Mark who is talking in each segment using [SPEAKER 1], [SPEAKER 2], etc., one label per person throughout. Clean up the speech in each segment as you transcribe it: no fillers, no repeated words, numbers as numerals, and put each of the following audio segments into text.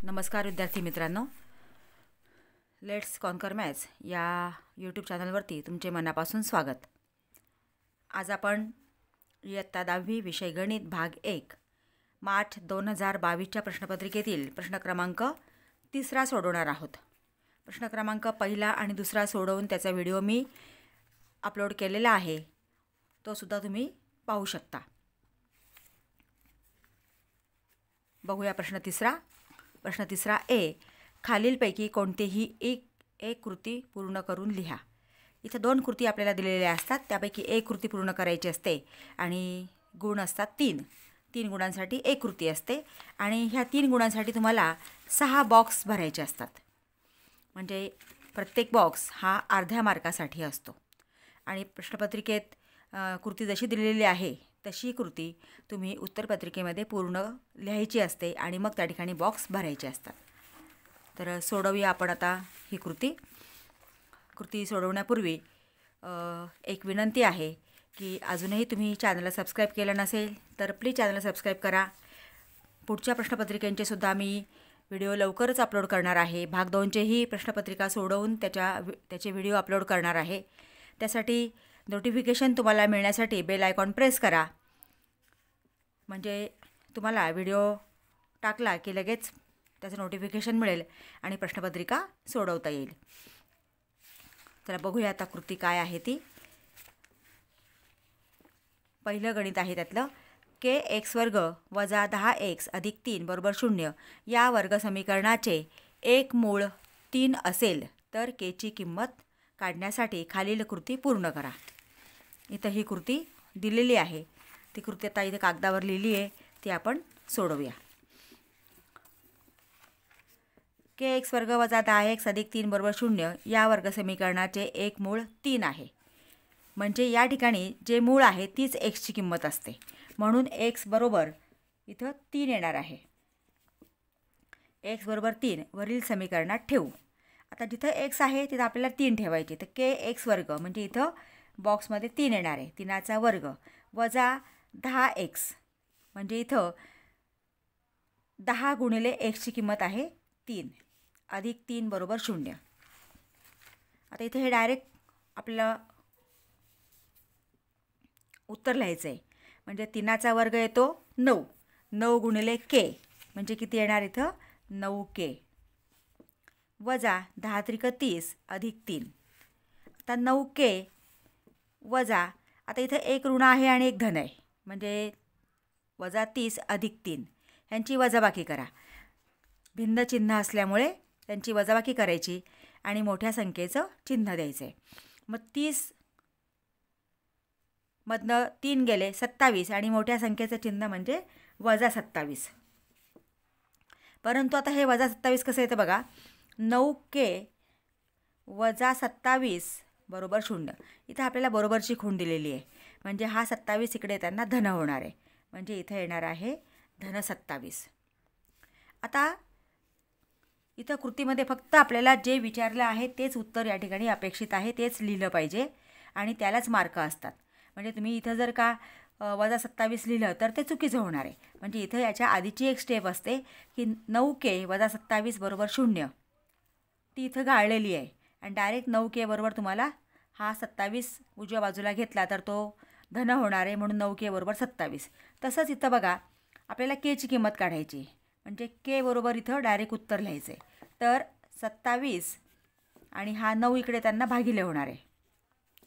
[SPEAKER 1] नमस्कार विद्यार्थी मित्रांनो, लेट्स कॉन्कर मॅथ्स या यूट्यूब चॅनलवरती तुमचे मनापासून स्वागत. आज आपण इयत्ता 10वी विषय गणित भाग 1 मार्च 2022च्या प्रश्नपत्रिकेतील प्रश्न क्रमांक 3 सोडवणार आहोत. प्रश्न क्रमांक 1 आणि 2 सोडवून त्याचा व्हिडिओ मी अपलोड केलेला आहे, तो सुद्धा तुम्ही पाहू शकता. बघूया प्रश्न 3. प्रश्न 3 ए, खालीलपैकी कोणतेही एक कृती पूर्ण करून लिहा. इथं 2 कृती आपल्याला दिलेल्या असतात, त्यापैकी एक कृती पूर्ण करायची असते आणि गुण असतात 3 गुणांसाठी एक कृती असते आणि ह्या 3 गुणांसाठी तुम्हाला 6 बॉक्स भरायचे असतात. म्हणजे प्रत्येक बॉक्स हा अर्ध्या मार्कासाठी असतो आणि प्रश्नपत्रिकेत कृती जशी दिलेली आहे तशी कृती तुम्ही उत्तरपत्रिकेमध्ये पूर्ण लिहायची असते आणि मग त्या ठिकाणी बॉक्स भरायचे असतात. तर सोडवूया आपण आता ही कृती सोडवण्यापूर्वी एक विनंती आहे की अजूनही तुम्ही चॅनलला सबस्क्राईब केलं नसेल तर प्लीज चॅनलला सबस्क्राईब करा. पुढच्या प्रश्नपत्रिकेंचे सुद्धा मी व्हिडिओ लवकरच अपलोड करणार आहे. भाग 2चेही प्रश्नपत्रिका सोडवून त्याचे व्हिडिओ अपलोड करणार आहे. त्यासाठी नोटिफिकेशन तुम्हाला मिळण्यासाठी बेल आयकॉन प्रेस करा, म्हणजे तुम्हाला व्हिडिओ टाकला की लगेच त्याचं नोटिफिकेशन मिळेल आणि प्रश्नपत्रिका सोडवता येईल. चला बघूया आता कृती काय आहे ती. पहिलं गणित आहे त्यातलं, kx² वजा 10x अधिक 3 बरोबर 0 या वर्ग समीकरणाचे एक मूळ 3 असेल तर k ची किंमत काढण्यासाठी खालील कृती पूर्ण करा. इथं ही कृती दिलेली आहे, ती कृती आता इथे कागदावर लिहिली आहे, ती आपण सोडवूया. kx² वजा 10x अधिक 3 बरोबर 0 या वर्ग समीकरणाचे एक मूळ 3 आहे. म्हणजे या ठिकाणी जे मूळ आहे तीच xची किंमत असते, म्हणून x बरोबर इथं 3 येणार आहे. x बरोबर 3 वरील समीकरणात ठेवू. आता जिथं x आहे तिथं आपल्याला 3 ठेवायचे, तर kx² म्हणजे इथं बॉक्समध्ये 3 येणार आहे, 3चा वर्ग वजा 10x म्हणजे इथं 10 गुणिले xची किंमत आहे 3 अधिक 3 बरोबर 0. आता इथे हे डायरेक्ट आपल्याला उत्तर लिहायचं आहे, म्हणजे 3चा वर्ग येतो 9 गुणिले k म्हणजे किती येणार इथं 9k वजा 10 त्रिक 30 अधिक 3. आता 9k वजा, आता इथं एक ऋण आहे आणि एक धन आहे, म्हणजे वजा 30 अधिक 3 ह्यांची वजाबाकी करा. भिन्न चिन्ह असल्यामुळे त्यांची वजाबाकी करायची आणि मोठ्या संख्येचं चिन्ह द्यायचं आहे. मग 30 मधनं 3 गेले 27 आणि मोठ्या संख्येचं चिन्ह म्हणजे वजा 27. परंतु आता हे वजा 27 कसं येतं बघा, 9k वजा 27 बरोबर 0. इथं आपल्याला बरोबरची खूण दिलेली आहे, म्हणजे हा 27 इकडे त्यांना धन होणार आहे, म्हणजे इथं येणार आहे धन 27. आता इथं कृतीमध्ये फक्त आपल्याला जे विचारलं आहे तेच उत्तर या ठिकाणी अपेक्षित आहे, तेच लिहिलं पाहिजे आणि त्यालाच मार्क असतात. म्हणजे तुम्ही इथं जर का वजा 27 लिहिलं तर ते चुकीचं होणार आहे. म्हणजे इथं याच्या आधीची एक स्टेप असते की 9k वजा 27 बरोबर 0 ती इथं गाळलेली आहे आणि डायरेक्ट 9k बरोबर तुम्हाला हा 27 उजव्या बाजूला घेतला तर तो धन होणार आहे, म्हणून 9k बरोबर 27. तसंच इथं बघा आपल्याला k ची किंमत काढायची, म्हणजे k बरोबर इथं डायरेक्ट उत्तर लिहायचं आहे. तर 27 आणि हा 9 इकडे त्यांना भागिले होणार आहे,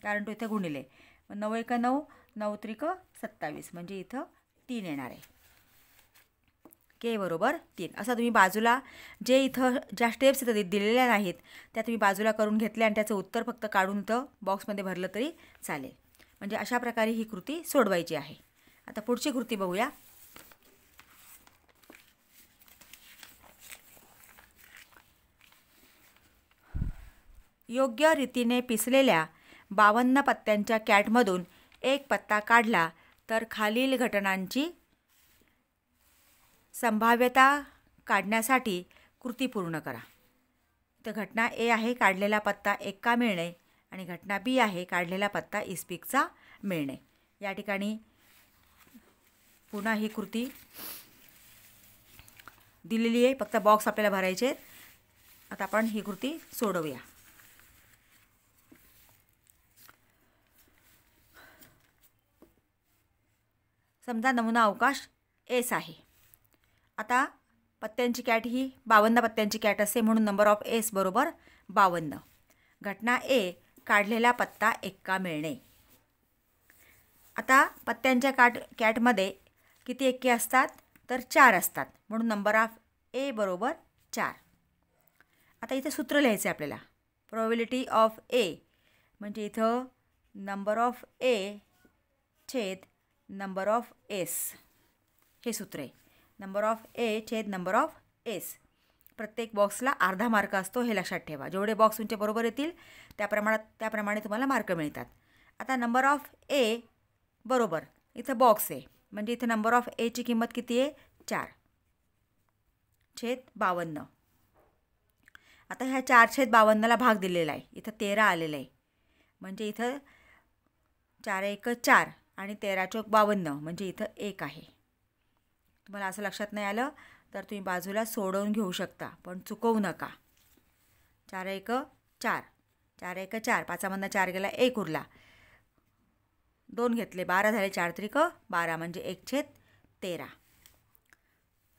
[SPEAKER 1] कारण तो इथं गुणिले. 9 1 9 9 त्रिक 27 म्हणजे इथं 3 येणार आहे. k बरोबर 3. असं तुम्ही बाजूला जे इथं ज्या स्टेप्स इथं दिलेल्या नाहीत त्या तुम्ही बाजूला करून घेतल्या आणि त्याचं उत्तर फक्त काढून इथं बॉक्समध्ये भरलं तरी चालेल. म्हणजे अशा प्रकारे ही कृती सोडवायची आहे. आता पुढची कृती बघूया. योग्य रीतीने पिसलेल्या 52 पत्त्यांच्या कॅटमधून एक पत्ता काढला तर खालील घटनांची संभाव्यता काढण्यासाठी कृती पूर्ण करा. तर घटना ए आहे काढलेला पत्ता 1 का मिळणे आणि घटना बी आहे काढलेला पत्ता इस्पिकचा मिळणे. या ठिकाणी पुन्हा ही कृती दिलेली आहे, फक्त बॉक्स आपल्याला भरायचे आहेत. आता आपण ही कृती सोडवूया. समजा नमुना अवकाश एस आहे. आता पत्त्यांची कॅट ही 52 पत्त्यांची कॅट असते, म्हणून नंबर ऑफ एस बरोबर 52. घटना ए, काढलेला पत्ता एक्का मिळणे. आता पत्त्यांच्या कॅटमध्ये किती एक्के असतात, तर 4 असतात, म्हणून नंबर ऑफ ए बरोबर 4. आता इथे सूत्र लिहायचं आहे आपल्याला. प्रोबॅबिलिटी ऑफ ए म्हणजे इथं नंबर ऑफ ए छेद नंबर ऑफ एस, हे सूत्र आहे. नंबर ऑफ ए छेद नंबर ऑफ एस. प्रत्येक बॉक्सला अर्धा मार्क असतो, हे लक्षात ठेवा. जेवढे बॉक्स तुमचे बरोबर येतील त्याप्रमाणे तुम्हाला मार्क मिळतात. आता नंबर ऑफ ए बरोबर इथं बॉक्स आहे, म्हणजे इथं नंबर ऑफ एची किंमत किती आहे, 4 छेद 52. आता ह्या 4 छेद 52ला भाग दिलेला आहे, इथं 13 आलेलं आहे, म्हणजे इथं 4 1 4 आणि 13 चौक 52, म्हणजे इथं 1 आहे. तुम्हाला असं लक्षात नाही आलं तर तुम्ही बाजूला सोडवून घेऊ शकता, पण चुकवू नका. 4 1 4, 4 1 4, 5मधनं 4 गेला, 1 उरला, 2 घेतले, 12 झाले, 4 त्रिक 12, म्हणजे 1 छेद 13.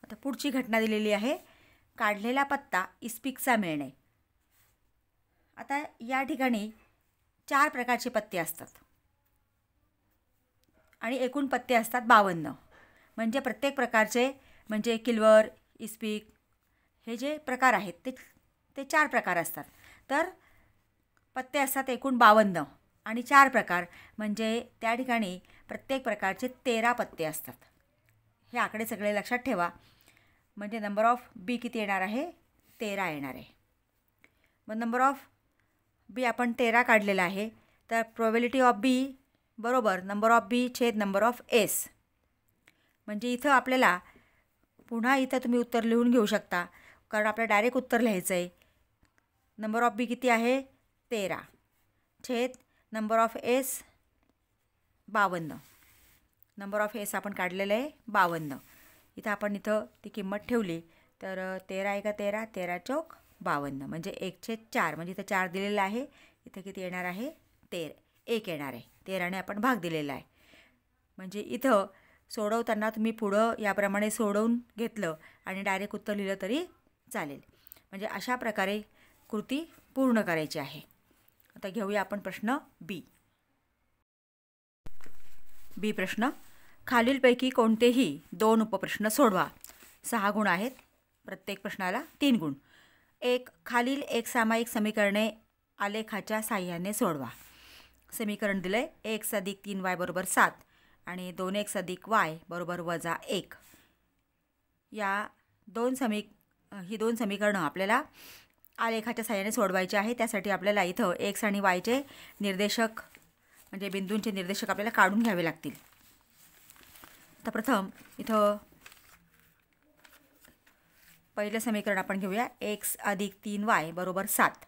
[SPEAKER 1] आता पुढची घटना दिलेली आहे, काढलेला पत्ता इस्पिकचा मिळणे. आता या ठिकाणी 4 प्रकारचे पत्ते असतात आणि एकूण पत्ते असतात 52. म्हणजे प्रत्येक प्रकारचे, म्हणजे किल्वर, इस्पिक, हे जे प्रकार आहेत ते 4 प्रकार असतात. तर पत्ते असतात एकूण 52 आणि 4 प्रकार, म्हणजे त्या ठिकाणी प्रत्येक प्रकारचे 13 पत्ते असतात. हे आकडे सगळे लक्षात ठेवा. म्हणजे नंबर ऑफ बी किती येणार आहे, 13 येणार आहे. मग नंबर ऑफ बी आपण 13 काढलेला आहे, तर प्रोबॅबिलिटी ऑफ बी बरोबर नंबर ऑफ बी छेद नंबर ऑफ एस. म्हणजे इथं आपल्याला पुन्हा इथं तुम्ही उत्तर लिहून घेऊ शकता, कारण आपल्याला डायरेक्ट उत्तर लिहायचं आहे. नंबर ऑफ बी किती आहे, 13 छेद number of S 52. Number of S आपण काढलेलं आहे 52. इथं ती किंमत ठेवली तर 13 1 13, 13 चौक 52, म्हणजे 1 छेद 4, म्हणजे इथं 4 दिलेला आहे, इथं किती येणार आहे, 1 येणार आहे. 13ने आपण भाग दिलेला आहे. म्हणजे इथं सोडवताना तुम्ही पुढं याप्रमाणे सोडवून घेतलं आणि डायरेक्ट उत्तर लिहिलं तरी चालेल. म्हणजे अशा प्रकारे कृती पूर्ण करायची आहे. आता घेऊया आपण प्रश्न बी. बी प्रश्न, खालीलपैकी कोणतेही 2 उपप्रश्न सोडवा. 6 गुण आहेत, प्रत्येक प्रश्नाला 3 गुण. 1. खालील एक सामायिक समीकरणे आलेखाच्या साह्याने सोडवा. समीकरण दिलं आहे x अधिक 3y बरोबर 7 आणि 2x अधिक y बरोबर -1. ही दोन समीकरणं आपल्याला आलेखाच्या साह्याने सोडवायची आहे. त्यासाठी आपल्याला इथं x आणि yचे निर्देशक, म्हणजे बिंदूंचे निर्देशक आपल्याला काढून घ्यावे लागतील. तर प्रथम इथं पहिलं समीकरण आपण घेऊया, x अधिक 3y बरोबर 7.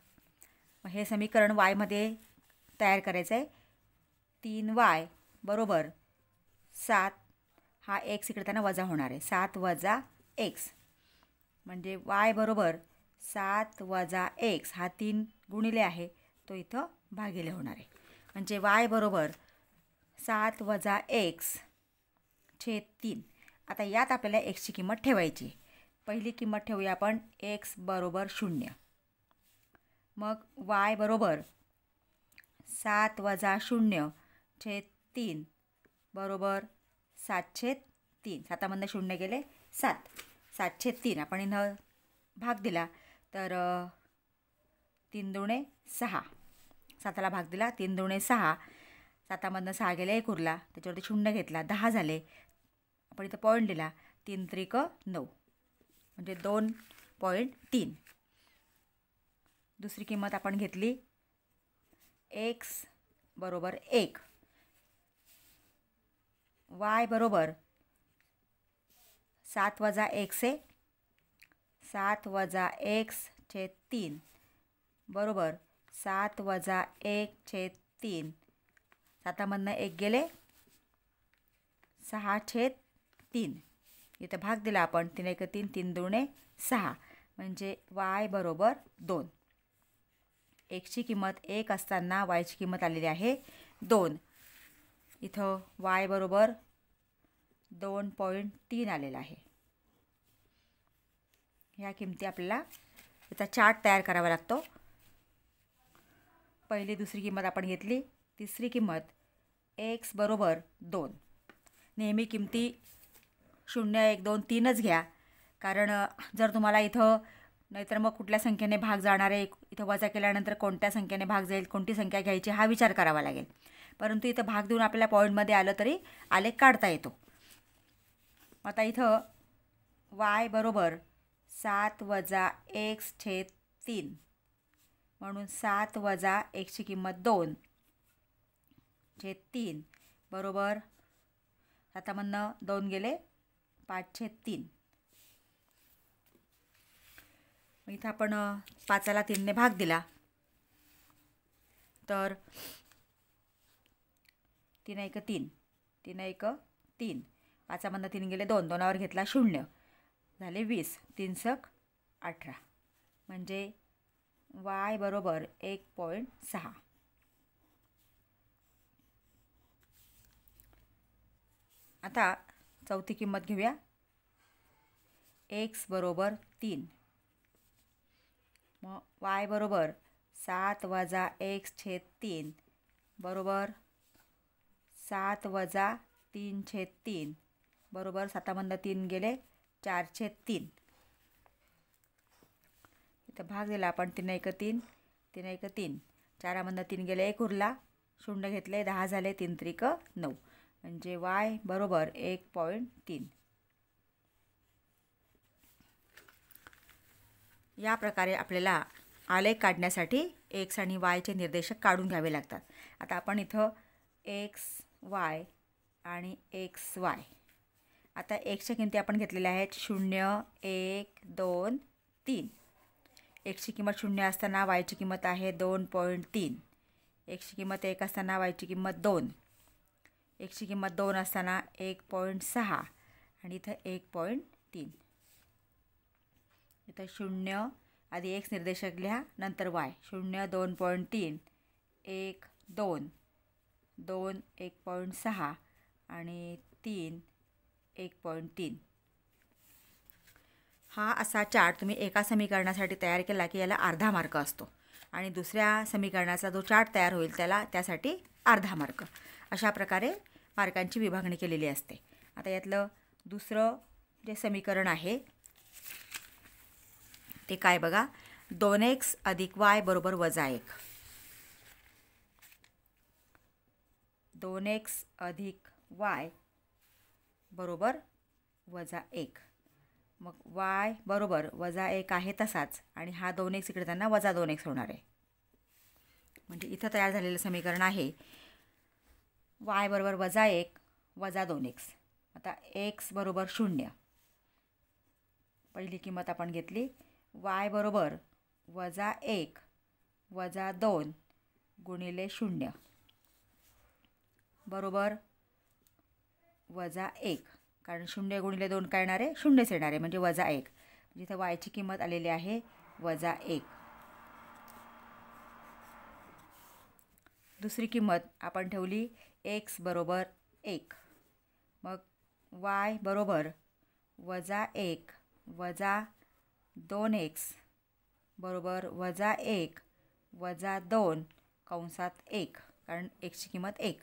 [SPEAKER 1] हे समीकरण yमध्ये तयार करायचं आहे. 3y बरोबर 7, हा x इकडे त्यांना वजा होणार आहे, 7 वजा x, म्हणजे y बरोबर 7 वजा x, हा 3 गुणिले आहे तो इथं भागिले होणार आहे. म्हणजे y बरोबर 7 वजा x छेद 3. आता यात आपल्याला xची किंमत ठेवायची. पहिली किंमत ठेवूया आपण, x बरोबर 0. मग y बरोबर 7 वजा 0 छेद 3 बरोबर 7 छेद 3. 7मधनं 0 गेले 7, 7 छेद 3. आपण इथं भाग दिला तर 3 दुणे 6, 7ला भाग दिला, 3 दुणे 6, 7मधनं 6 गेले 1 उरला, त्याच्यावरती 0 घेतला, 10 झाले. आपण इथं पॉईंट दिला, 3 त्रिक 9, म्हणजे 2.3. दुसरी किंमत आपण घेतली, x बरोबर 1, y बरोबर 7 वजा x आहे, 7 वजा x छेद 3 बरोबर 7 वजा 1 छेद 3. 7मधनं 1 गेले, 6 छेद 3. इथं भाग दिला आपण 3 1 3 3 2 6 म्हणजे y बरोबर 2. xची किंमत 1 असताना yची किंमत आलेली आहे 2. इथं y बरोबर 2.3 आलेला आहे. ह्या किमती आपल्याला याचा चार्ट तयार करावा लागतो. पहिली दुसरी किंमत आपण घेतली. तिसरी किंमत x बरोबर 2. नेहमी किमती 0 1 2 3च घ्या, कारण जर तुम्हाला इथं नाहीतर मग कुठल्या संख्येने भाग जाणार आहे, इथं वजा केल्यानंतर कोणत्या संख्येने भाग जाईल, कोणती संख्या घ्यायची हा विचार करावा लागेल. परंतु इथं भाग देऊन आपल्याला पॉईंटमध्ये आलं तरी आलेख काढता येतो. आता इथं y बरोबर 7 वजा x/3 म्हणून 7 वजा xची किंमत 2/3 बरोबर 7मधनं 2 गेले 5/3. इथं आपण 5ला 3ने भाग दिला तर 3 1 3 3 1 3 5मधनं 3 गेले 2 2वर घेतला 0 झाले 20 3 सक 18 म्हणजे y बरोबर 1.6. आता चौथी किंमत घेऊया. x बरोबर 3. मग y बरोबर 7 वजा x/3 बरोबर 7 वजा 3/3 बरोबर 7मधनं 3 गेले 4/3. इथं भाग दिला आपण 3 1 3 3 1 3 4मधनं 3 गेले 1 उरला 0 घेतले 10 झाले 3 त्रिक 9 म्हणजे y बरोबर 1.3. या प्रकारे आपल्याला आलेख काढण्यासाठी x आणि yचे निर्देशक काढून घ्यावे लागतात. आता आपण इथं x y आणि x y आता xच्या किमती आपण घेतलेल्या आहेत 0 1 2 3. xची किंमत 0 असताना yची किंमत आहे 2.3. xची किंमत 1 असताना yची किंमत 2. xची किंमत 2 असताना 1.6 आणि इथं 1.3. इथं 0 आधी x निर्देशक लिहा नंतर y 0 2.3 1 2 2 1.6 आणि 3 1.3. हा असा चार्ट तुम्ही एका समीकरणासाठी तयार केला की याला अर्धा मार्क असतो आणि दुसऱ्या समीकरणाचा जो चार्ट तयार होईल त्यासाठी अर्धा मार्क. अशा प्रकारे मार्कांची विभागणी केलेली असते. आता यातलं दुसरं जे समीकरण आहे ते काय बघा. 2x अधिक y बरोबर -1. 2x अधिक y बरोबर -1. मग y बरोबर -1 आहे तसाच आणि हा 2x इकडे त्यांना -2x होणार आहे. म्हणजे इथं तयार झालेलं समीकरण आहे y बरोबर -1 -2x. आता x बरोबर 0. पहिली किंमत आपण घेतली y बरोबर -1 -2 गुणिले 0 बरोबर -1. कारण 0 गुणिले 2 काय येणार आहे 0च येणार आहे म्हणजे -1. जिथं yची किंमत आलेली आहे -1. दुसरी किंमत आपण ठेवली x बरोबर 1. मग y बरोबर -1 -2x बरोबर -1 -2 कंसात 1 कारण xची किंमत 1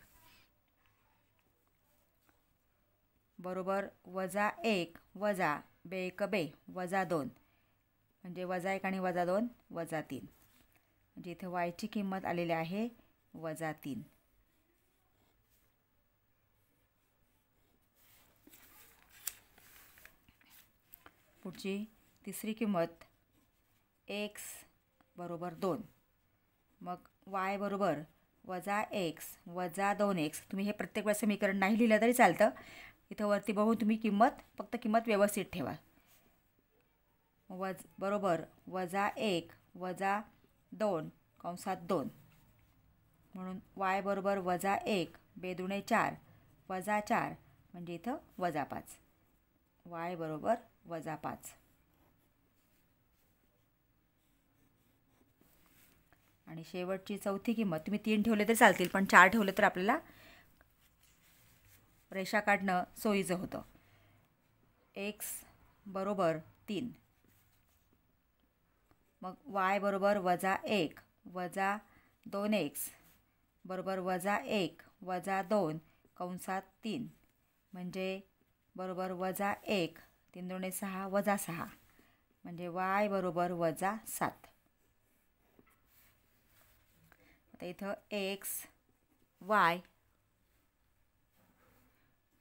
[SPEAKER 1] बरोबर -1 वजा 2 1 2 -2 म्हणजे -1 आणि -2 -3 म्हणजे इथे yची किंमत आलेली आहे -3. पुढची तिसरी किंमत x बरोबर 2. मग y बरोबर -x -2x. तुम्ही हे प्रत्येक वेळेस समीकरण नाही लिहिलं तरी चालतं. इथं वरती बघून तुम्ही फक्त किंमत व्यवस्थित ठेवा. बरोबर -1 -2 कंसात 2 म्हणून y बरोबर -1 2 4 -4 म्हणजे इथं -5 y बरोबर -5. आणि शेवटची चौथी किंमत तुम्ही 3 ठेवले तर चालतील, पण 4 ठेवले तर आपल्याला रेषा काढणं सोयीचं होतं. x बरोबर 3, मग y बरोबर -1 वजा 2x बरोबर -1 वजा 2 कंसात 3 म्हणजे बरोबर -1 3 2 6 वजा 6 म्हणजे y बरोबर -7. आता इथं x y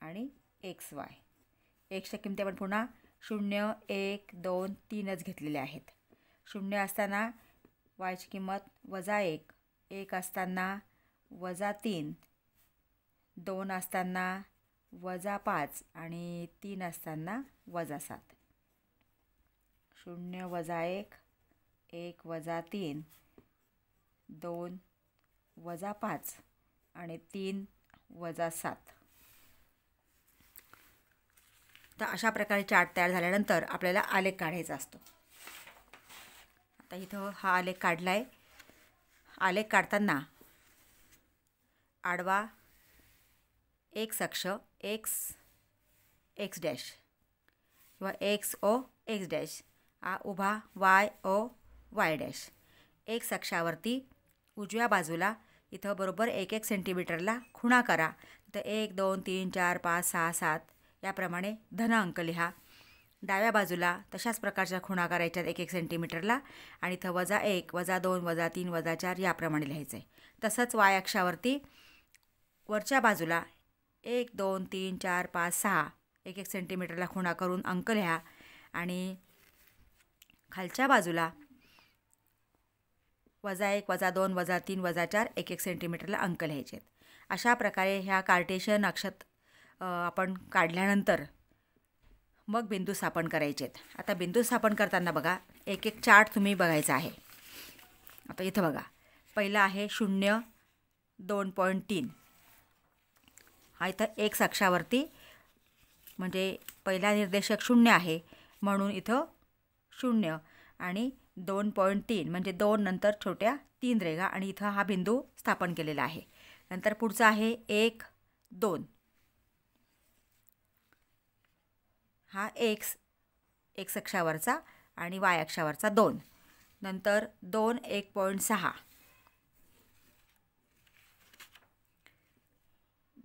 [SPEAKER 1] आणि xy. एक्सच्या किमती आपण पुन्हा 0 1 2 3च घेतलेल्या आहेत. 0 असताना yची किंमत -1, 1 असताना -3, 2 असताना -5 आणि 3 असताना -7. 0 -1, 1 -3, 2 -5 आणि 3 -7. तर अशा प्रकारे चार्ट तयार झाल्यानंतर आपल्याला आलेख काढायचा असतो. आता इथं हा आलेख काढला आहे. आलेख काढताना आडवा एक्स अक्ष एक्स डॅश किंवा एक्स डॅश, उभा वाय डॅश. एक्स अक्षावरती उजव्या बाजूला इथं बरोबर 1 सेंटीमीटरला खुणा करा. तर 1 2 3 4 5 6 7 याप्रमाणे धन अंक लिहा. डाव्या बाजूला तशाच प्रकारच्या खुणा करायच्यात 1 सेंटीमीटरला आणि इथं -1 -2 -3 -4 याप्रमाणे लिहायचं आहे. तसंच वाय अक्षावरती वरच्या बाजूला 1 2 3 4 5 6 1 सेंटीमीटरला खुणा करून अंक लिहा आणि खालच्या बाजूला -1 -2 -3 -4 1 सेंटीमीटरला अंक लिहायचे आहेत. अशा प्रकारे ह्या कार्टेशियन अक्षत आपण काढल्यानंतर मग बिंदू स्थापन करायचे आहेत. आता बिंदू स्थापन करताना बघा एक चार्ट तुम्ही बघायचा आहे. आता इथं बघा पहिला आहे 0 2.3. हा इथं एक्स अक्षावरती म्हणजे पहिला निर्देशक 0 आहे म्हणून इथं 0 आणि 2.3 म्हणजे 2 नंतर छोट्या 3 रेघा आणि इथं हा बिंदू स्थापन केलेला आहे. नंतर पुढचा आहे 1 2. हा एक्स अक्षावरचा आणि वाय अक्षावरचा 2. नंतर 2 1.6,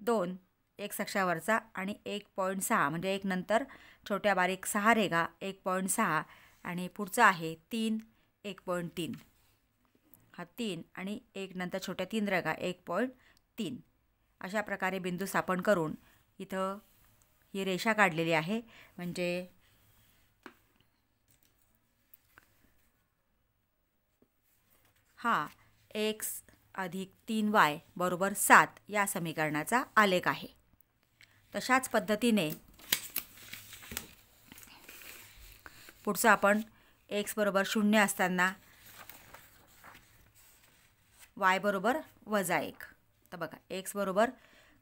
[SPEAKER 1] 2 एक्स अक्षावरचा आणि 1.6 म्हणजे 1 नंतर छोट्या बारीक 6 रेघा 1.6 आणि पुढचा आहे 3 1.3. हा 3 आणि 1 नंतर छोट्या 3 रेघा 1.3. अशा प्रकारे बिंदू स्थापन करून इथं ही रेषा काढलेली आहे. म्हणजे हा x अधिक 3y बरोबर 7 या समीकरणाचा आलेख आहे. तशाच पद्धतीने पुढचं आपण x बरोबर 0 असताना y बरोबर -1. तर बघा x बरोबर,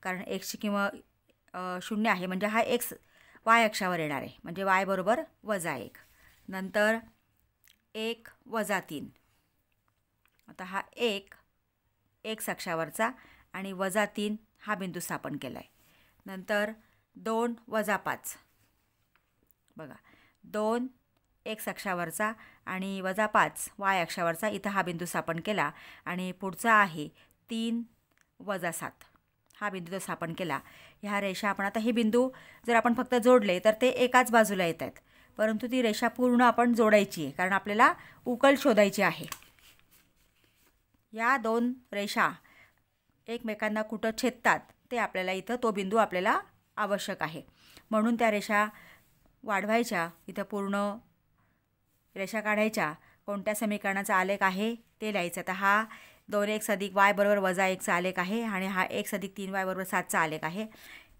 [SPEAKER 1] कारण xची किंमत 0 आहे म्हणजे हा x y अक्षावर येणार आहे म्हणजे y बरोबर -1. नंतर 1 -3. आता हा 1 x अक्षावरचा आणि -3 हा बिंदू स्थापन केला आहे. नंतर 2 -5. बघा 2 x अक्षावरचा आणि -5 y अक्षावरचा इथं हा बिंदू स्थापन केला आणि पुढचा आहे 3 -7 हा बिंदू स्थापन केला. ह्या रेषा आपण आता हे बिंदू जर आपण फक्त जोडले तर ते एकाच बाजूला येत आहेत, परंतु ती रेषा पूर्ण आपण जोडायची आहे कारण आपल्याला उकल शोधायची आहे. या 2 रेषा एकमेकांना कुठं छेदतात ते आपल्याला इथं तो बिंदू आपल्याला आवश्यक आहे म्हणून त्या रेषा वाढवायच्या. इथं पूर्ण रेषा काढायच्या. कोणत्या समीकरणाचा आलेख आहे ते लिहायचं. तर हा 2x अधिक y बरोबर -1 चा आलेख आहे आणि हा x अधिक 3y बरोबर 7 चा आलेख आहे.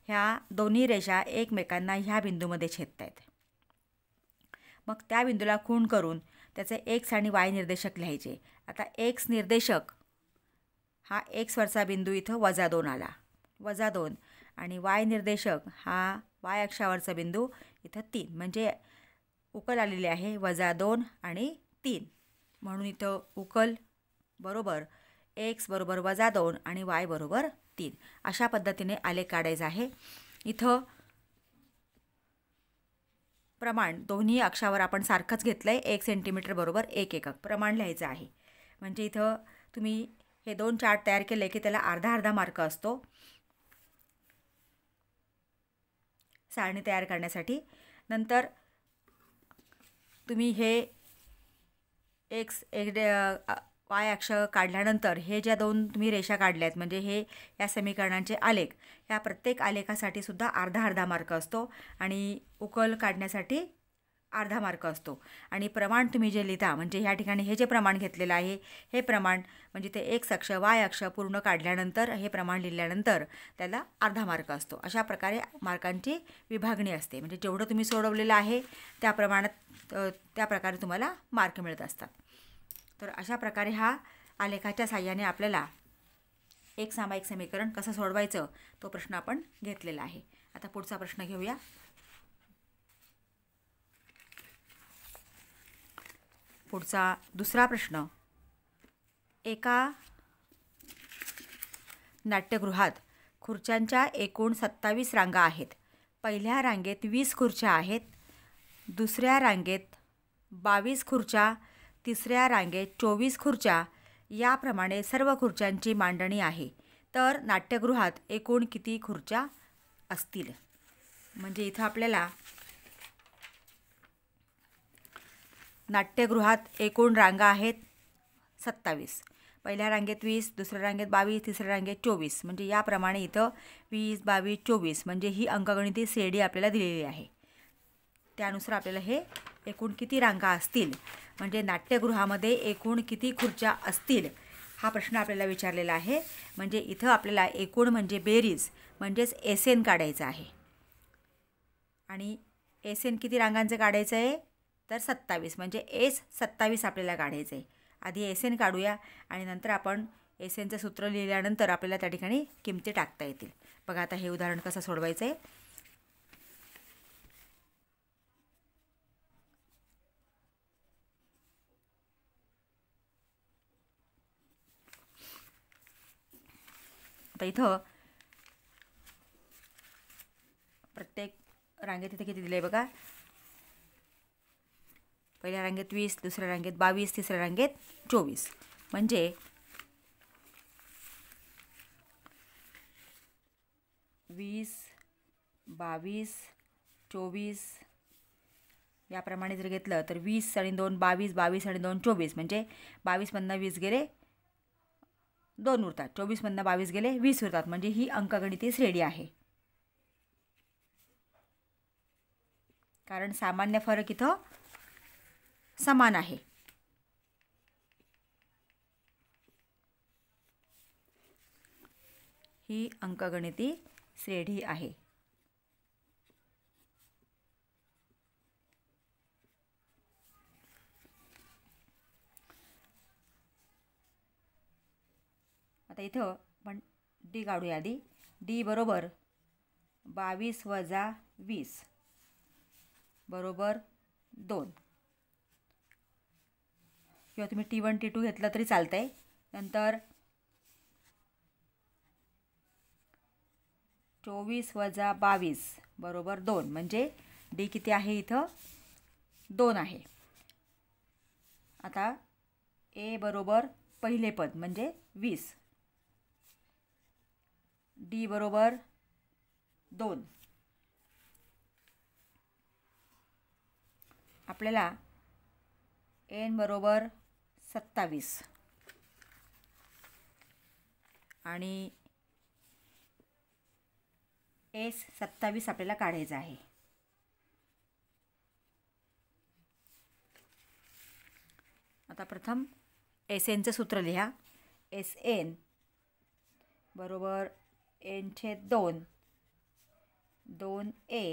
[SPEAKER 1] ह्या दोन्ही रेषा एकमेकांना ह्या बिंदूमध्ये छेदत आहेत. मग त्या बिंदूला खूण करून त्याचे x आणि y निर्देशक लिहायचे. आता x निर्देशक हा x वरचा बिंदू इथं -2 आला, -2 आणि y निर्देशक हा y अक्षावरचा बिंदू इथं 3 म्हणजे उकल आलेली आहे -2 आणि 3. म्हणून इथं उकल बरोबर x बरोबर -2 आणि y बरोबर 3. अशा पद्धतीने आलेख काढायचा आहे. इथं प्रमाण दोन्ही अक्षावर आपण सारखंच घेतलं आहे. 1 सेंटीमीटर बरोबर 1 एकक प्रमाण लिहायचं आहे. म्हणजे इथं तुम्ही हे 2 चार्ट तयार केले की त्याला अर्धा मार्क असतो सारणी तयार करण्यासाठी. नंतर तुम्ही हे y अक्ष काढल्यानंतर हे ज्या 2 तुम्ही रेषा काढल्यात म्हणजे हे या समीकरणांचे आलेख, या प्रत्येक आलेखासाठी सुद्धा अर्धा मार्क असतो आणि उकल काढण्यासाठी अर्धा मार्क असतो. आणि प्रमाण तुम्ही जे लिहिता म्हणजे ह्या ठिकाणी हे जे प्रमाण घेतलेलं आहे हे प्रमाण म्हणजे ते x अक्ष y अक्ष पूर्ण काढल्यानंतर हे प्रमाण लिहिल्यानंतर त्याला अर्धा मार्क असतो. अशा प्रकारे मार्कांची विभागणी असते. म्हणजे जेवढं तुम्ही सोडवलेलं आहे त्या प्रमाणात त्या प्रकारे तुम्हाला मार्क मिळत असतात. तर अशा प्रकारे हा आलेखाच्या साहाय्याने आपल्याला एक सामायिक समीकरण कसं सोडवायचं तो प्रश्न आपण घेतलेला आहे. आता पुढचा प्रश्न घेऊया. पुढचा दुसरा प्रश्न. एका नाट्यगृहात खुर्च्यांच्या एकूण 27 रांगा आहेत. पहिल्या रांगेत 20 खुर्च्या आहेत, दुसऱ्या रांगेत 22 खुर्च्या, तिसऱ्या रांगेत 24 खुर्च्या, याप्रमाणे सर्व खुर्च्यांची मांडणी आहे. तर नाट्यगृहात एकूण किती खुर्च्या असतील? म्हणजे इथं आपल्याला नाट्यगृहात एकूण रांगा आहेत 27. पहिल्या रांगेत 20, दुसऱ्या रांगेत 22, तिसऱ्या रांगेत 24. म्हणजे याप्रमाणे इथं 20, 22, 24 म्हणजे ही अंकगणिती श्रेणी आपल्याला दिलेली आहे. त्यानुसार आपल्याला हे एकूण किती रांगा असतील म्हणजे नाट्यगृहामध्ये एकूण किती खुर्च्या असतील हा प्रश्न आपल्याला विचारलेला आहे. म्हणजे इथं आपल्याला एकूण म्हणजे बेरीज म्हणजेच SN काढायचं आहे. आणि SN किती रांगांचं काढायचं आहे तर 27 म्हणजे S 27 आपल्याला काढायचं आहे. आधी SN काढूया आणि नंतर आपण SNचं सूत्र लिहिल्यानंतर आपल्याला त्या ठिकाणी किमती टाकता येतील. बघा आता हे उदाहरण कसं सोडवायचं आहे. आता इथं प्रत्येक रांगेत इथे किती दिले बघा. पहिल्या रांगेत 20, दुसऱ्या रांगेत 22, तिसऱ्या रांगेत 24. म्हणजे 20, 22, 24 याप्रमाणे जर घेतलं तर 20 आणि 2 22, 22 आणि 2 24 म्हणजे 22 मधनं 20 गेले 2 उरतात, 24 मधनं 22 गेले 20 उरतात. म्हणजे ही अंकगणिती श्रेणी आहे. कारण सामान्य फरक इथं समान आहे. ही अंकगणिती श्रेणी आहे. आता इथं आपण D काढूया. आधी D बरोबर 22 वजा 20 बरोबर 2 किंवा तुम्ही T1 T2 घेतलं तरी चालतंय. नंतर 24 वजा 22 बरोबर 2 म्हणजे D किती आहे इथं 2 आहे. आता A बरोबर पहिले पद म्हणजे 20, D बरोबर 2. आपल्याला N बरोबर 27 आणि S 27 आपल्याला काढायचं आहे. आता प्रथम SNचं सूत्र लिहा. SN बरोबर N/2 2A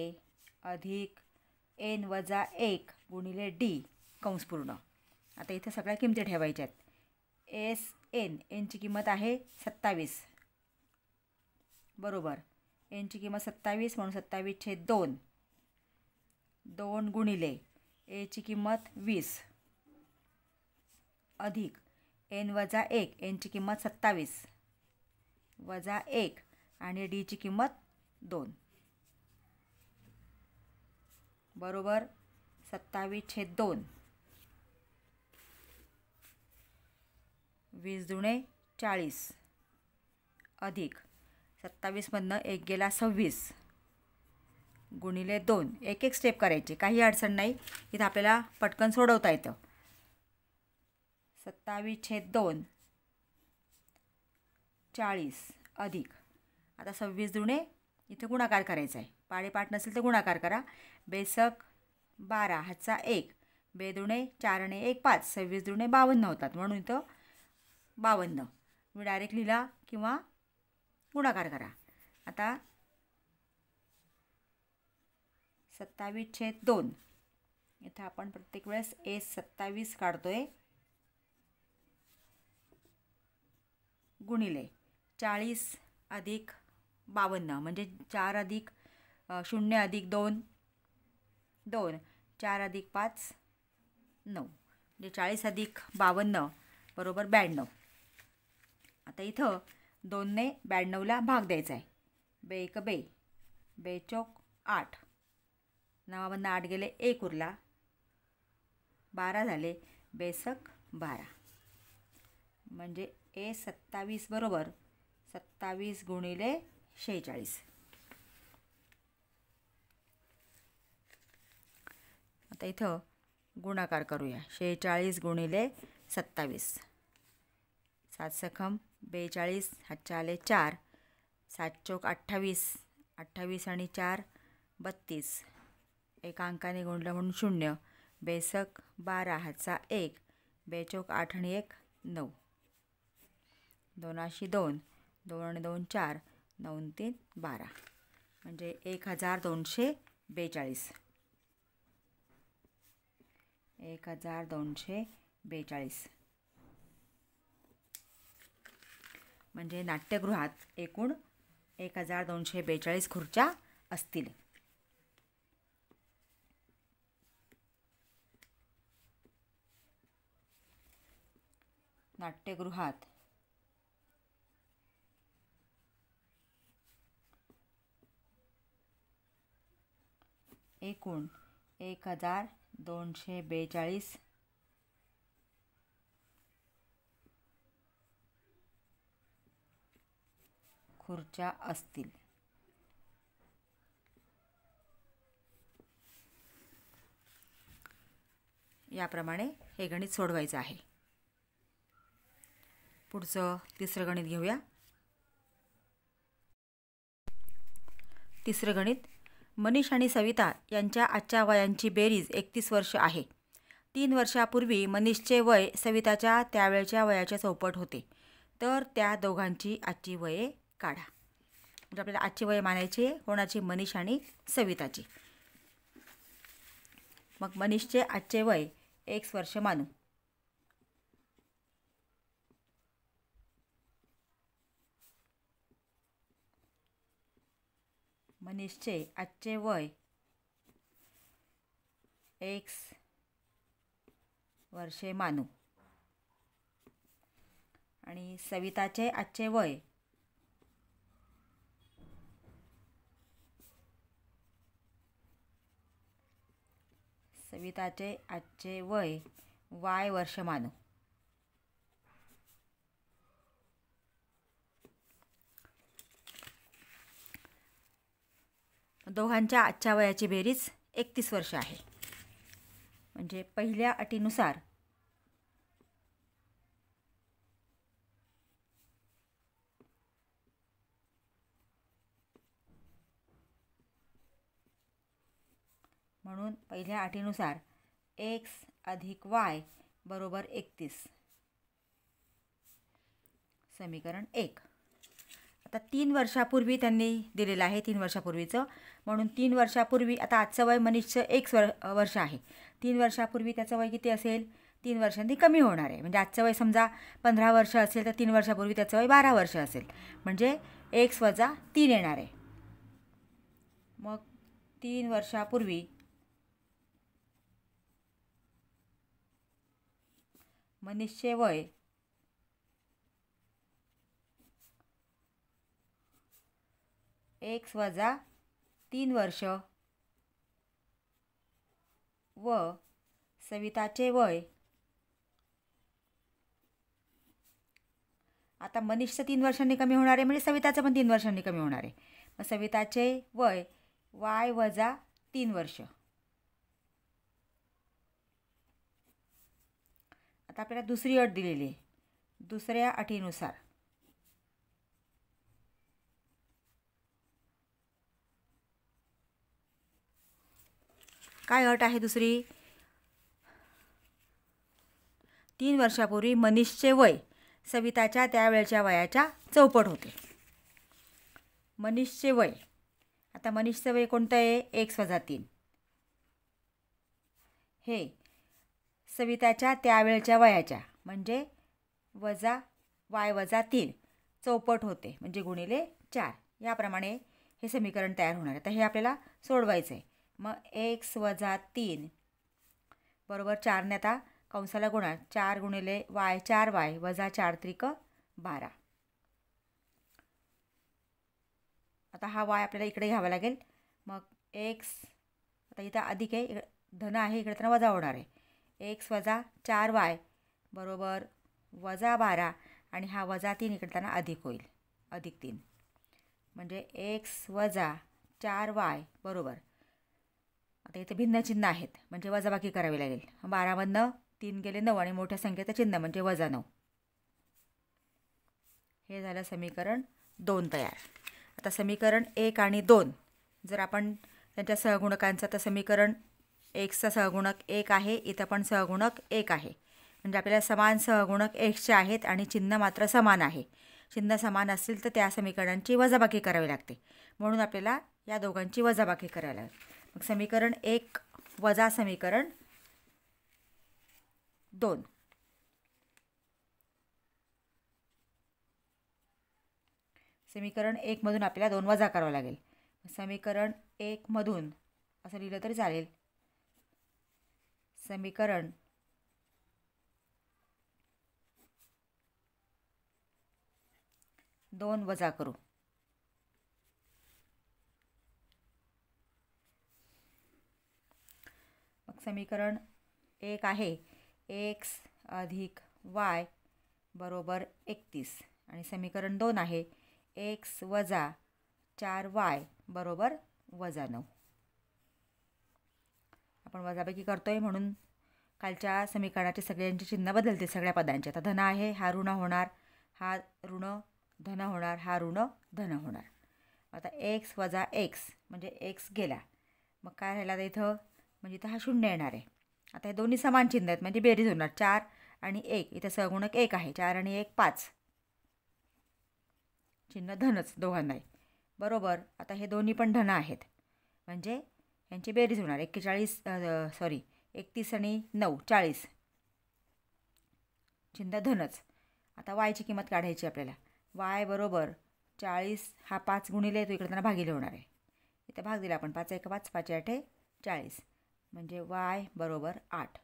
[SPEAKER 1] अधिक N वजा 1 गुणिले D कंस पूर्ण. आता इथे सगळ्या किमती ठेवायच्या आहेत. Nची किंमत आहे 27 बरोबर Nची किंमत 27 म्हणून 27/2 2 गुणिले एची किंमत 20 अधिक n वजा 1, nची किंमत 27 वजा 1 आणि डीची किंमत 2 बरोबर 27/2. 20 दुणे 40 अधिक 27मधनं 1 गेला 26 गुणिले 2. एक एक स्टेप करायची, काही अडचण नाही. इथं आपल्याला पटकन सोडवता येतं. 27/2 40 अधिक आता 26 दुणे इथे गुणाकार करायचा आहे. पाडेपाठ नसेल तर गुणाकार करा. बेसक 12 हातचा 1 बे दुणे 4 आणि 1 5 26 दुणे 52 होतात. म्हणून इथं 52 मी डायरेक्ट लिहिला किंवा गुणाकार करा. आता 27/2 इथं आपण प्रत्येक वेळेस 27 काढतोय गुणिले 40 अधिक 52 म्हणजे 4 अधिक 0 अधिक 2 2 4 अधिक 5 9 म्हणजे 40 अधिक 52 बरोबर 92. आता इथं 2ने 92ला भाग द्यायचा आहे. बे एक बे बे चौक 8 9मधनं 8 गेले 1 उरला 12 झाले बेसक 12 म्हणजे 27 बरोबर 27 गुणिले 46. आता इथं गुणाकार करूया. 46 गुणिले 27 7 सखम 42 हातच्या आले 4 7 चौक 28 28 आणि 4 32 एका अंकाने गुणलं म्हणून 0 बेसक 12 हातचा 1 बे चौक 8 आणि 1 9 2 अशी 2 2 आणि 2 4 9 3 12 म्हणजे 1242 1242 म्हणजे नाट्यगृहात एकूण 1242 खुर्च्या असतील. नाट्यगृहात एकूण 1242 खुर्च्या असतील. याप्रमाणे हे गणित सोडवायचं आहे. पुढचं तिसरं गणित घेऊया. तिसरं गणित. मनीष आणि सविता यांच्या आजच्या वयांची बेरीज 31 वर्ष आहे. 3 वर्षापूर्वी मनीषचे वय सविताच्या त्यावेळच्या वयाच्या चौपट होते. तर त्या दोघांची आजची वये काढा. म्हणजे आपल्याला आजची वय मानायची आहे कोणाची? मनीष आणि सविताची. मग मनीषचे आजचे वय x वर्ष मानू. मनीषचे आजचे वय x वर्षे मानू आणि सविताचे आजचे वय y वर्ष मानू. दोघांच्या आजच्या वयाची बेरीज 31 वर्ष आहे. म्हणजे पहिल्या अटीनुसार x अधिक y बरोबर 31. समीकरण 1. आता 3 वर्षापूर्वी त्यांनी दिलेलं आहे 3 वर्षापूर्वीचं. म्हणून 3 वर्षापूर्वी आता आजचं वय मनीषचं 1 वर्ष आहे. 3 वर्षापूर्वी त्याचं वय किती असेल? 3 वर्षांनी कमी होणार आहे. म्हणजे आजचं वय समजा 15 वर्ष असेल तर 3 वर्षापूर्वी त्याचं वय 12 वर्ष असेल. म्हणजे x - 3 येणार आहे. मग 3 वर्षापूर्वी मनीषचे वय एक्स वजा 3 वर्ष व सविताचे वय, आता मनीषचं 3 वर्षांनी कमी होणार आहे म्हणजे सविताचं पण 3 वर्षांनी कमी होणार आहे. मग सविताचे वय y वजा 3 वर्ष. आता आपल्याला दुसरी अट दिलेली आहे. दुसऱ्या अटीनुसार काय अट आहे दुसरी? 3 वर्षापूर्वी मनीषचे वय सविताच्या त्यावेळच्या वयाच्या चौपट होते. मनीषचे वय, आता मनीषचं वय कोणतं आहे? एक्स वजा 3. हे सविताच्या त्यावेळच्या वयाच्या म्हणजे वजा y वजा 3 चौपट होते म्हणजे गुणिले 4. याप्रमाणे हे समीकरण तयार होणार आहे. तर हे आपल्याला सोडवायचं आहे. मग एक्स वजा 3 बरोबर 4ने आता कंसाला गुणा 4 गुणिले y 4y वजा 4 त्रिक 12. आता हा y आपल्याला इकडे घ्यावा लागेल. मग एक्स आता इथं अधिक आहे, धन आहे, इकडे तर वजा होणार आहे. एक्स वजा 4y बरोबर वजा 12 आणि हा वजा 3 इकडे त्यांना अधिक होईल, अधिक 3 म्हणजे एक्स वजा 4y बरोबर, आता इथे भिन्न चिन्ह आहेत म्हणजे वजाबाकी करावी लागेल. 12मधनं 3 गेले 9 आणि मोठ्या संख्येचं चिन्ह म्हणजे वजा 9. हे झालं समीकरण 2 तयार. आता समीकरण 1 आणि 2 जर आपण त्यांच्या सहगुणकांचं, तर समीकरण एक्सचा सहगुणक 1 आहे, इथं पण सहगुणक 1 आहे म्हणजे आपल्याला समान सहगुणक एक्सचे आहेत आणि चिन्ह मात्र समान आहे. चिन्ह समान असतील तर त्या समीकरणांची वजाबाकी करावी लागते, म्हणून आपल्याला या दोघांची वजाबाकी करावी लागेल. मग समीकरण 1 वजा समीकरण 2. समीकरण 1 मधून आपल्याला 2 वजा करावं लागेल. समीकरण 1 मधून असं लिहिलं तरी चालेल. समीकरण 2 वजा करू. मग समीकरण 1 आहे एक्स अधिक y बरोबर 31 आणि समीकरण 2 आहे एक्स वजा 4y बरोबर वजा 9. आपण वजाबाकी करतोय म्हणून कालच्या समीकरणाचे सगळ्यांचे चिन्ह बदलते, सगळ्या पदांचे. आता धन आहे, हा ऋण होणार, हा ऋण धन होणार, हा ऋण धन होणार. आता एक्स वजा एक्स म्हणजे एक्स गेला, मग काय राहिला इथं? म्हणजे इथं हा 0 येणार आहे. आता हे दोन्ही समान चिन्ह आहेत म्हणजे बेरीज होणार. 4 आणि 1, इथं सहगुणक 1 आहे, 4 आणि 1 5, चिन्ह धनच दोघांनाही बरोबर. आता हे दोन्ही पण धन आहेत म्हणजे यांची बेरीज होणार. 31 आणि 9 40, चिन्ह धनच. आता वायची किंमत काढायची आपल्याला. y बरोबर 40, हा 5 गुणिले तो इकडे त्यांना भागिले होणार आहे. इथं भाग दिला आपण, 5 1 5 5 8 40 म्हणजे y बरोबर 8.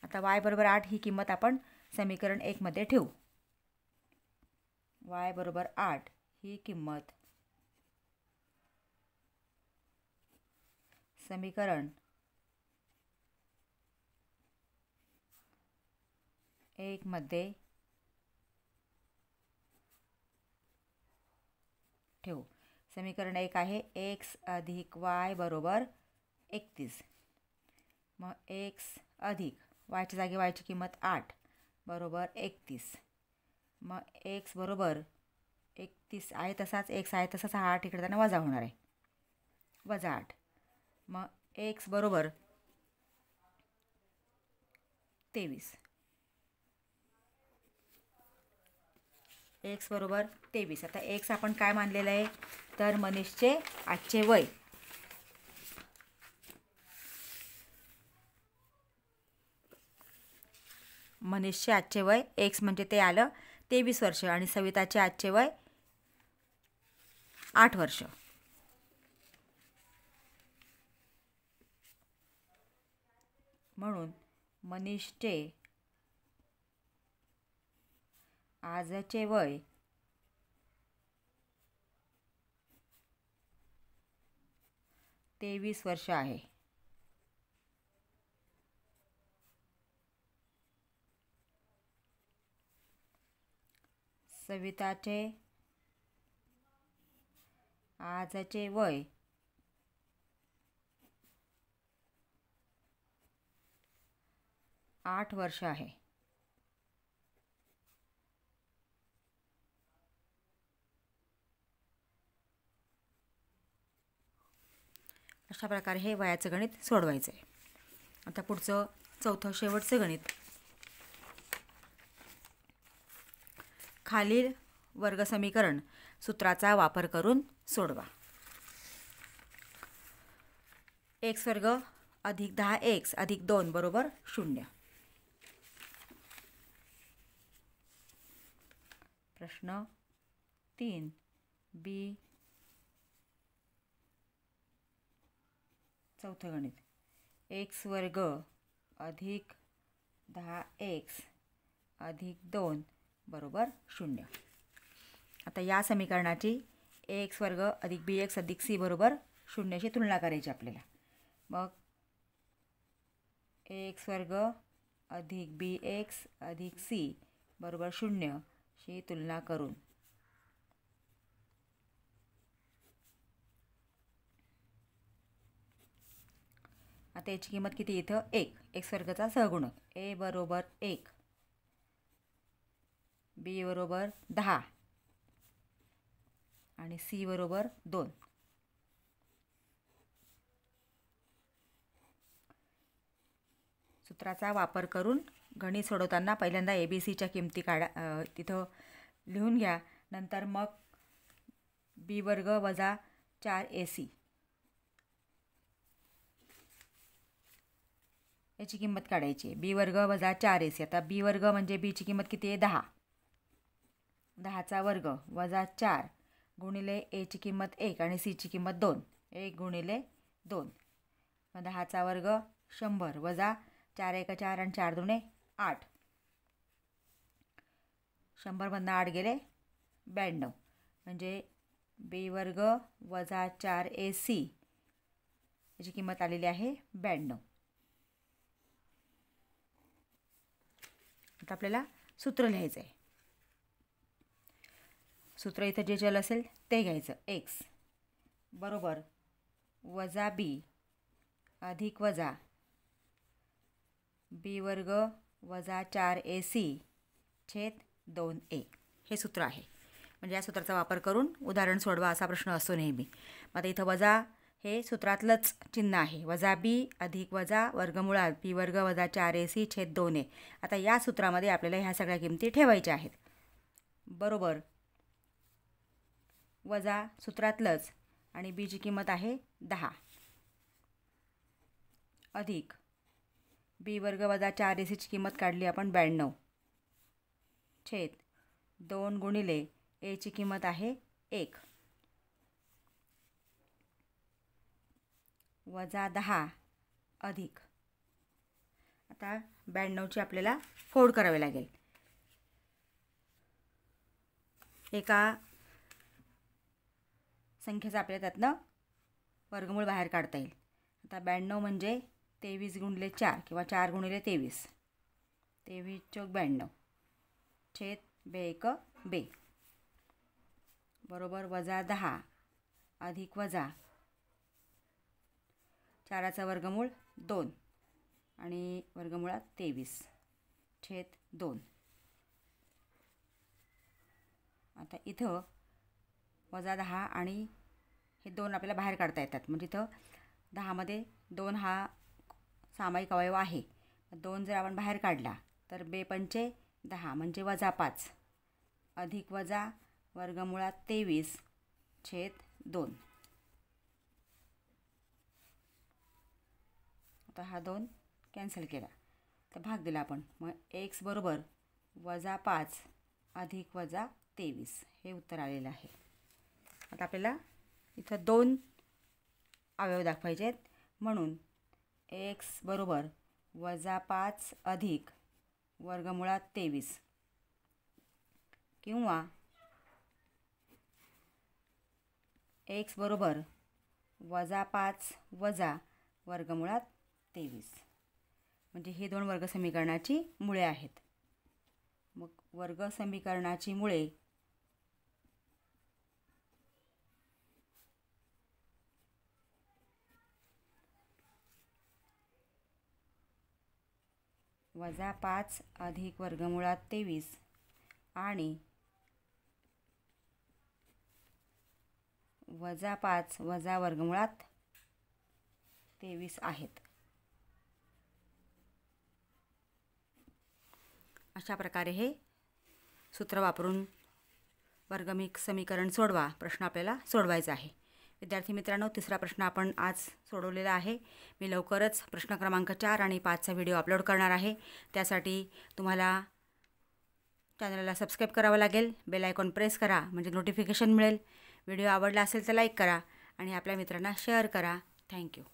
[SPEAKER 1] आता y बरोबर 8 ही किंमत आपण समीकरण 1 मध्ये ठेवू. y बरोबर 8 ही किंमत समीकरण 1 मध्ये ठेवू. समीकरण 1 आहे एक्स अधिक y बरोबर 31. मग एक्स अधिक yच्या जागी yची किंमत 8 बरोबर 31. मग एक्स बरोबर 31 आहे तसाच, एक्स आहे तसाच, हा 8 इकडे त्यांना वजा होणार आहे, वजा 8. मग एक्स बरोबर 23. एक्स बरोबर 23. आता एक्स आपण काय मानलेलं आहे? तर मनीषचे आजचे वय. मनीषचे आजचे वय एक्स म्हणजे ते आलं 23 वर्ष आणि सविताचे आजचे वय 8 वर्ष. म्हणून मनीषचे आजचे वय 23 वर्ष आहे. सविताचे आजचे वय 8 वर्ष आहे. अशा प्रकारे हे वयाचं गणित सोडवायचं आहे. आता पुढचं चौथं शेवटचं गणित. खालील वर्गसमीकरण सूत्राचा वापर करून सोडवा. x वर्ग अधिक 10x अधिक 2 बरोबर 0. प्रश्न 3 बी. चौथं गणित. x वर्ग अधिक 10x अधिक 2 बरोबर 0. आता या समीकरणाची x वर्ग अधिक bx अधिक c बरोबर 0शी तुलना करायची आपल्याला. मग x वर्ग अधिक bx अधिक c बरोबर 0शी तुलना करून आता याची किंमत किती? इथं 1. x वर्गाचा सहगुणक a बरोबर 1, b बरोबर 10 आणि c बरोबर 2. सूत्राचा वापर करून गणित सोडवताना पहिल्यांदा ABCच्या किमती तिथं लिहून घ्या. नंतर मग b वर्ग वजा 4ac याची किंमत काढायची आहे. b वर्ग वजा 4ac. आता b वर्ग म्हणजे bची किंमत किती आहे? 10. 10चा वर्ग वजा 4 गुणिले aची किंमत 1 आणि cची किंमत 2. 1 गुणिले 2. मग 10चा वर्ग 100 वजा 4 1 4 आणि 4 2 8. 100मधनं 8 गेले 92. म्हणजे b वर्ग वजा 4ac याची किंमत आलेली आहे 92. आता आपल्याला सूत्र लिहायचं आहे. सूत्र इथं जे चल असेल ते घ्यायचं. x बरोबर वजा b अधिक वजा b वर्ग वजा 4ac छेद 2a हे सूत्र आहे. म्हणजे या सूत्राचा वापर करून उदाहरण सोडवा असा प्रश्न असतो नेहमी. मग आता इथं वजा हे सूत्रातलंच चिन्ह आहे. वजा b अधिक वजा वर्गमुळात b वर्ग वजा 4ac छेद 2a. आता या सूत्रामध्ये आपल्याला ह्या सगळ्या किमती ठेवायच्या आहेत. बरोबर वजा सूत्रातलंच आणि bची किंमत आहे 10 अधिक b वर्ग वजा 4ac किंमत काढली आपण 92 छेद 2 गुणिले aची किंमत आहे 1 वजा 10 अधिक. आता 92ची आपल्याला फोड करावी लागेल. एका संख्येचा आपल्याला त्यातनं वर्गमूळ बाहेर काढता येईल. आता 92 म्हणजे 23 गुणिले 4 किंवा 4 गुणिले 23. 23 चौक 92 छेद बे एक बे बरोबर वजा 10 अधिक वजा 4चा वर्गमूळ 2 आणि वर्गमुळात 23 छेद 2. आता इथं वजा 10 आणि हे 2 आपल्याला बाहेर काढता येतात. म्हणजे इथं 10मध्ये 2 हा सामायिक अवयव आहे. 2 जर आपण बाहेर काढला तर बे पंचे 10 म्हणजे वजा 5 अधिक वजा वर्गमुळात 23 छेद 2. आता हा 2 कॅन्सल केला तर भाग दिला आपण. मग x बरोबर वजा 5 अधिक वजा 23 हे उत्तर आलेलं आहे. आता आपल्याला इथं 2 अवयव दाखवायचे आहेत. म्हणून x बरोबर -5 अधिक वर्गमुळात 23 किंवा x बरोबर -5 वजा वर्गमुळात 23. म्हणजे हे दोन वर्ग समीकरणाची मुळे आहेत. मग वर्ग समीकरणाची मुळे -5 अधिक वर्गमुळात 23 आणि -5 वजा वर्गमुळात 23 आहेत. अशा प्रकारे हे सूत्र वापरून वर्गमिक समीकरण सोडवा प्रश्न आपल्याला सोडवायचा आहे. विद्यार्थी मित्रांनो, तिसरा प्रश्न आपण आज सोडवलेला आहे. मी लवकरच प्रश्न क्रमांक 4 आणि 5चा व्हिडिओ अपलोड करणार आहे. त्यासाठी तुम्हाला चॅनलला सबस्क्राईब करावं लागेल. बेल आयकॉन प्रेस करा म्हणजे नोटिफिकेशन मिळेल. व्हिडिओ आवडला असेल तर लाईक करा आणि आपल्या मित्रांना शेअर करा. थँक्यू.